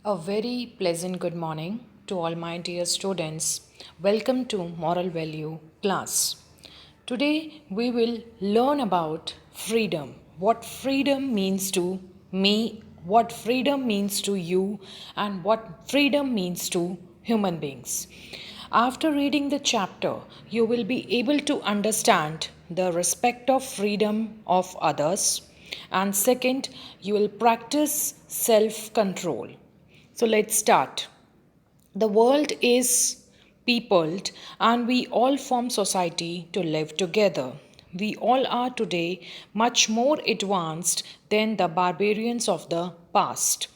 A very pleasant good morning to all my dear students. Welcome to Moral Value class. Today we will learn about freedom. What freedom means to me, what freedom means to you, and what freedom means to human beings. After reading the chapter, you will be able to understand the respect of freedom of others, and second, you will practice self control. So let's start. The world is peopled, and we all form society to live together. We all are today much more advanced than the barbarians of the past.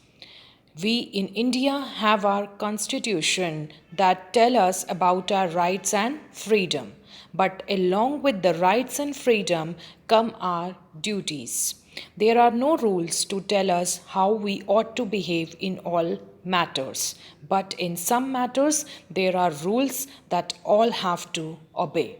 We in India have our constitution that tell us about our rights and freedom. But along with the rights and freedom come our duties. There are no rules to tell us how we ought to behave in all matters. But in some matters, there are rules that all have to obey.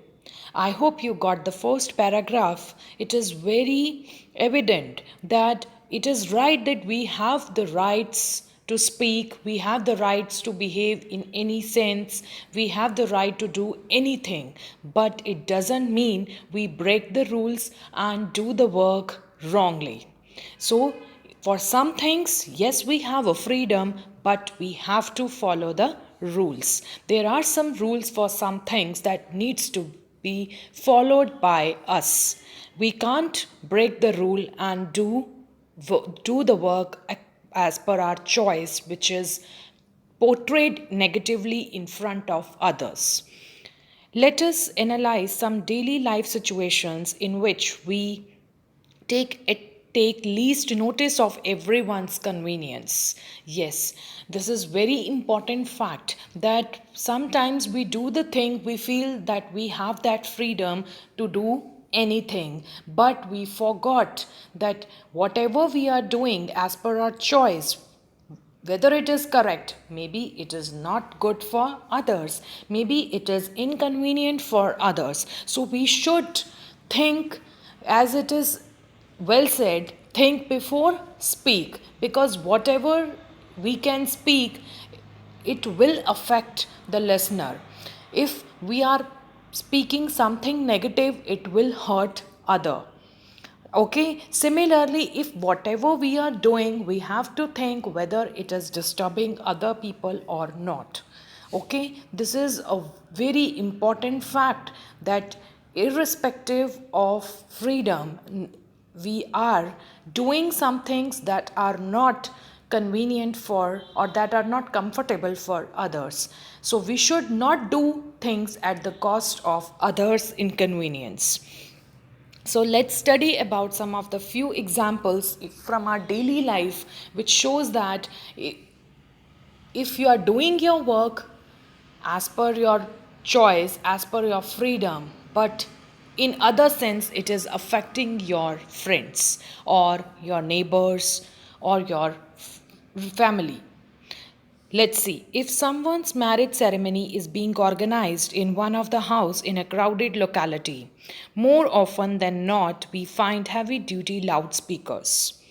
I hope you got the first paragraph. It is very evident that it is right that we have the rights to speak, we have the rights to behave in any sense, we have the right to do anything, but it doesn't mean we break the rules and do the work wrongly. So, for some things, yes, we have a freedom, but we have to follow the rules. There are some rules for some things that needs to be followed by us. We can't break the rule and do the work as per our choice, which is portrayed negatively in front of others. Let us analyze some daily life situations in which we take least notice of everyone's convenience. Yes, this is very important fact that sometimes we do the thing we feel that we have that freedom to do anything, but we forgot that whatever we are doing as per our choice, whether it is correct, maybe it is not good for others, maybe it is inconvenient for others. So we should think, as it is well said, think before speak, because whatever we can speak, it will affect the listener. If we are speaking something negative, it will hurt other. Okay, similarly, if whatever we are doing, we have to think whether it is disturbing other people or not. Okay, this is a very important fact that irrespective of freedom, we are doing some things that are not convenient for or that are not comfortable for others. So we should not do things at the cost of others' inconvenience. So let's study about some of the few examples from our daily life which shows that if you are doing your work as per your choice, as per your freedom, but in other sense it is affecting your friends or your neighbors or your family. Let's see. If someone's marriage ceremony is being organized in one of the house in a crowded locality, more often than not we find heavy duty loudspeakers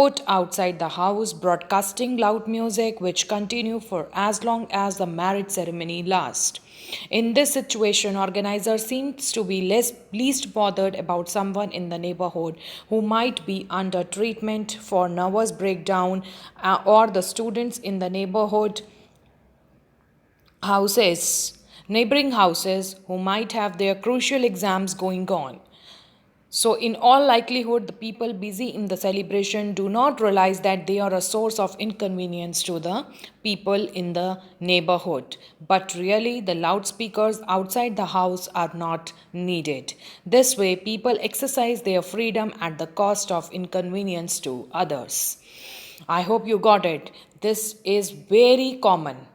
put outside the house broadcasting loud music which continue for as long as the marriage ceremony lasts. In this situation, organizer seems to be least bothered about someone in the neighborhood who might be under treatment for nervous breakdown, or the students in the houses, neighboring houses who might have their crucial exams going on. So, in all likelihood, the people busy in the celebration do not realize that they are a source of inconvenience to the people in the neighborhood. But really, the loudspeakers outside the house are not needed. This way, people exercise their freedom at the cost of inconvenience to others. I hope you got it. This is very common.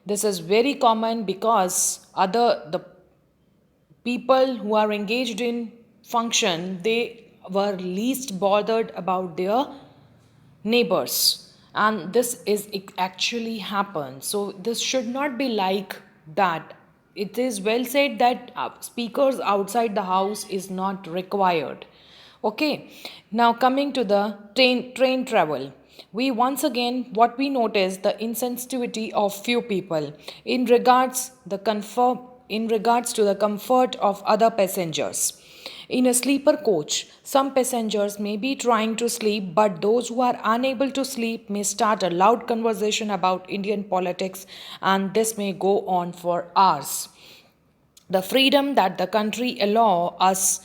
This is very common because the people who are engaged in function, they were least bothered about their neighbors, and this is actually happened. So this should not be like that. It is well said that speakers outside the house is not required. Okay, now coming to the train travel. We once again what we notice the insensitivity of few people in regards to the comfort of other passengers. In a sleeper coach, some passengers may be trying to sleep, but those who are unable to sleep may start a loud conversation about Indian politics, and this may go on for hours. The freedom that the country allows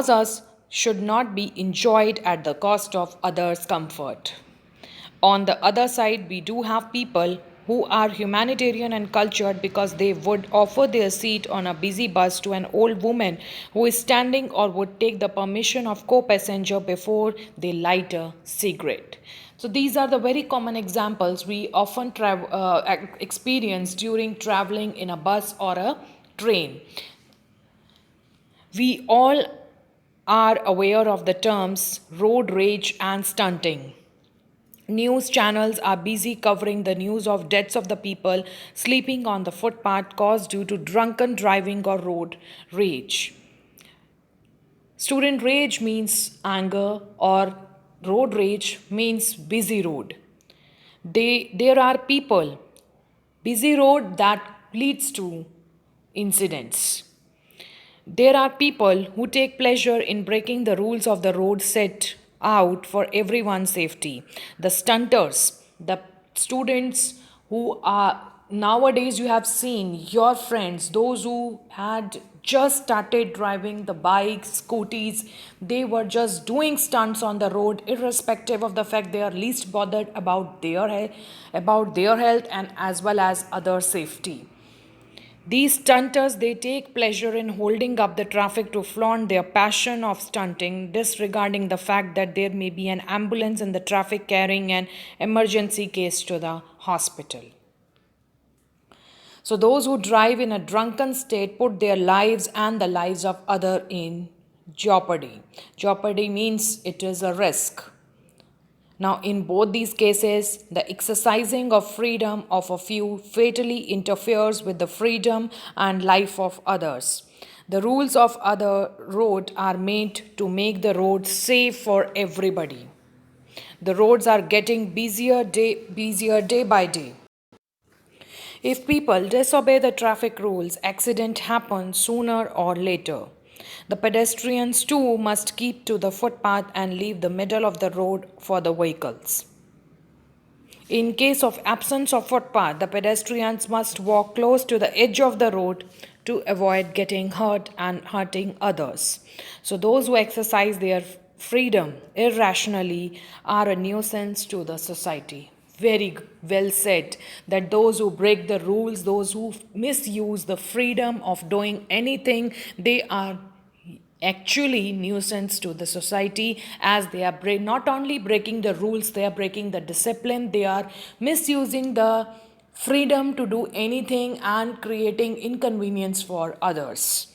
us should not be enjoyed at the cost of others' comfort. On the other side, we do have people who are humanitarian and cultured because they would offer their seat on a busy bus to an old woman who is standing or would take the permission of co-passenger before they light a cigarette. So these are the very common examples we often experience during traveling in a bus or a train. We all are aware of the terms road rage and stunting. News channels are busy covering the news of deaths of the people sleeping on the footpath caused due to drunken driving or road rage. Student rage means anger, or road rage means busy road. There are people, busy road that leads to incidents. There are people who take pleasure in breaking the rules of the road set out for everyone's safety. The stunters, the students who are nowadays, you have seen your friends, those who had just started driving the bikes, scooties, they were just doing stunts on the road, irrespective of the fact they are least bothered about their health and as well as other safety. These stunters, they take pleasure in holding up the traffic to flaunt their passion of stunting, disregarding the fact that there may be an ambulance in the traffic carrying an emergency case to the hospital. So those who drive in a drunken state put their lives and the lives of others in jeopardy. Jeopardy means it is a risk. Now, in both these cases, the exercising of freedom of a few fatally interferes with the freedom and life of others. The rules of other road are made to make the road safe for everybody. The roads are getting busier day by day. If people disobey the traffic rules, accident happens sooner or later. The pedestrians too must keep to the footpath and leave the middle of the road for the vehicles. In case of absence of footpath, the pedestrians must walk close to the edge of the road to avoid getting hurt and hurting others. So those who exercise their freedom irrationally are a nuisance to the society. Very well said that those who break the rules, those who misuse the freedom of doing anything, they are actually nuisance to the society, as they are not only breaking the rules, they are breaking the discipline, they are misusing the freedom to do anything and creating inconvenience for others.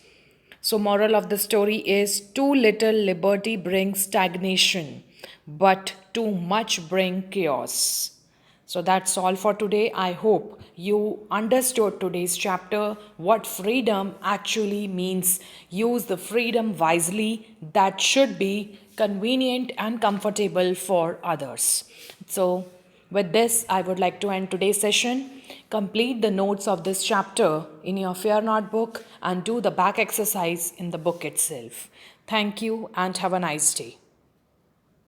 So moral of the story is too little liberty brings stagnation, but too much bring chaos. So that's all for today. I hope you understood today's chapter, what freedom actually means. Use the freedom wisely, that should be convenient and comfortable for others. So with this, I would like to end today's session. Complete the notes of this chapter in your Fear Not book and do the back exercise in the book itself. Thank you and have a nice day.